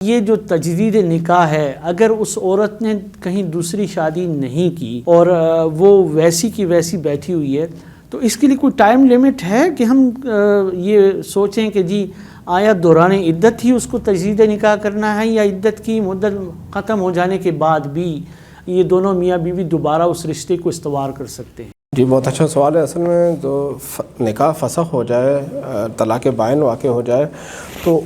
یہ جو تجدید نکاح ہے، اگر اس عورت نے کہیں دوسری شادی نہیں کی اور وہ ویسی کی ویسی بیٹھی ہوئی ہے، تو اس کے لیے کوئی ٹائم لیمٹ ہے کہ ہم یہ سوچیں کہ جی آیا دوران عدت ہی اس کو تجدید نکاح کرنا ہے، یا عدت کی مدت ختم ہو جانے کے بعد بھی یہ دونوں میاں بیوی دوبارہ اس رشتے کو استوار کر سکتے ہیں؟ جی بہت اچھا سوال ہے۔ اصل میں جو نکاح فسخ ہو جائے، طلاق بائن واقع ہو جائے، تو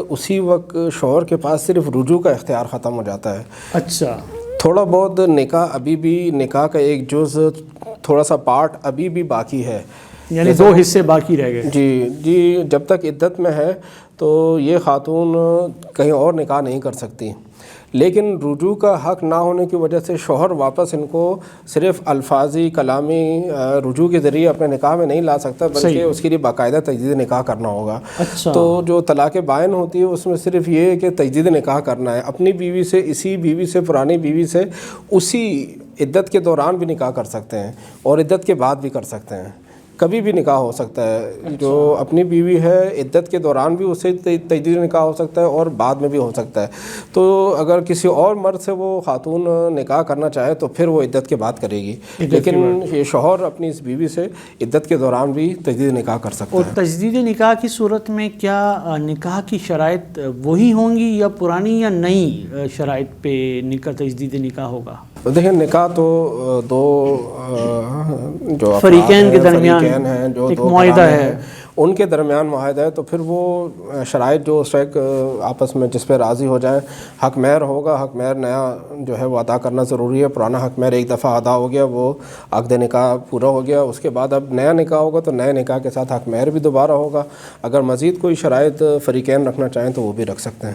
اسی وقت شوہر کے پاس صرف رجوع کا اختیار ختم ہو جاتا ہے۔ اچھا، تھوڑا بہت نکاح ابھی بھی، نکاح کا ایک جز، تھوڑا سا پارٹ ابھی بھی باقی ہے، یعنی دو حصے باقی رہ گئے۔ جی جب تک عدت میں ہے تو یہ خاتون کہیں اور نکاح نہیں کر سکتی، لیکن رجوع کا حق نہ ہونے کی وجہ سے شوہر واپس ان کو صرف الفاظی کلامی رجوع کے ذریعے اپنے نکاح میں نہیں لا سکتا، بلکہ اس کے لیے باقاعدہ تجدید نکاح کرنا ہوگا۔ اچھا، تو جو طلاق بائن ہوتی ہے اس میں صرف یہ ہے کہ تجدید نکاح کرنا ہے، اپنی بیوی سے، اسی بیوی سے، پرانی بیوی سے اسی عدت کے دوران بھی نکاح کر سکتے ہیں اور عدت کے بعد بھی کر سکتے ہیں، کبھی بھی نکاح ہو سکتا ہے۔ جو اپنی بیوی ہے عدت کے دوران بھی اس سے تجدید نکاح ہو سکتا ہے اور بعد میں بھی ہو سکتا ہے۔ تو اگر کسی اور مرد سے وہ خاتون نکاح کرنا چاہے تو پھر وہ عدت کے بعد کرے گی، لیکن یہ شوہر اپنی اس بیوی سے عدت کے دوران بھی تجدید نکاح کر سکتا ہے۔ اور تجدید نکاح کی صورت میں کیا نکاح کی شرائط وہی ہوں گی یا پرانی یا نئی شرائط پہ تجدید نکاح ہوگا؟ دیکھیں، نکاح تو دو جو فریقین کے درمیان ہیں، جو ایک دو معاہدہ گھرانے ہے، ہیں، ان کے درمیان معاہدہ ہے، تو پھر وہ شرائط جو اس ایک آپس میں جس پہ راضی ہو جائیں، حق مہر ہوگا، حق مہر نیا جو ہے وہ ادا کرنا ضروری ہے۔ پرانا حق مہر ایک دفعہ ادا ہو گیا، وہ عقد نکاح پورا ہو گیا، اس کے بعد اب نیا نکاح ہوگا تو نئے نکاح کے ساتھ حق مہر بھی دوبارہ ہوگا۔ اگر مزید کوئی شرائط فریقین رکھنا چاہیں تو وہ بھی رکھ سکتے ہیں۔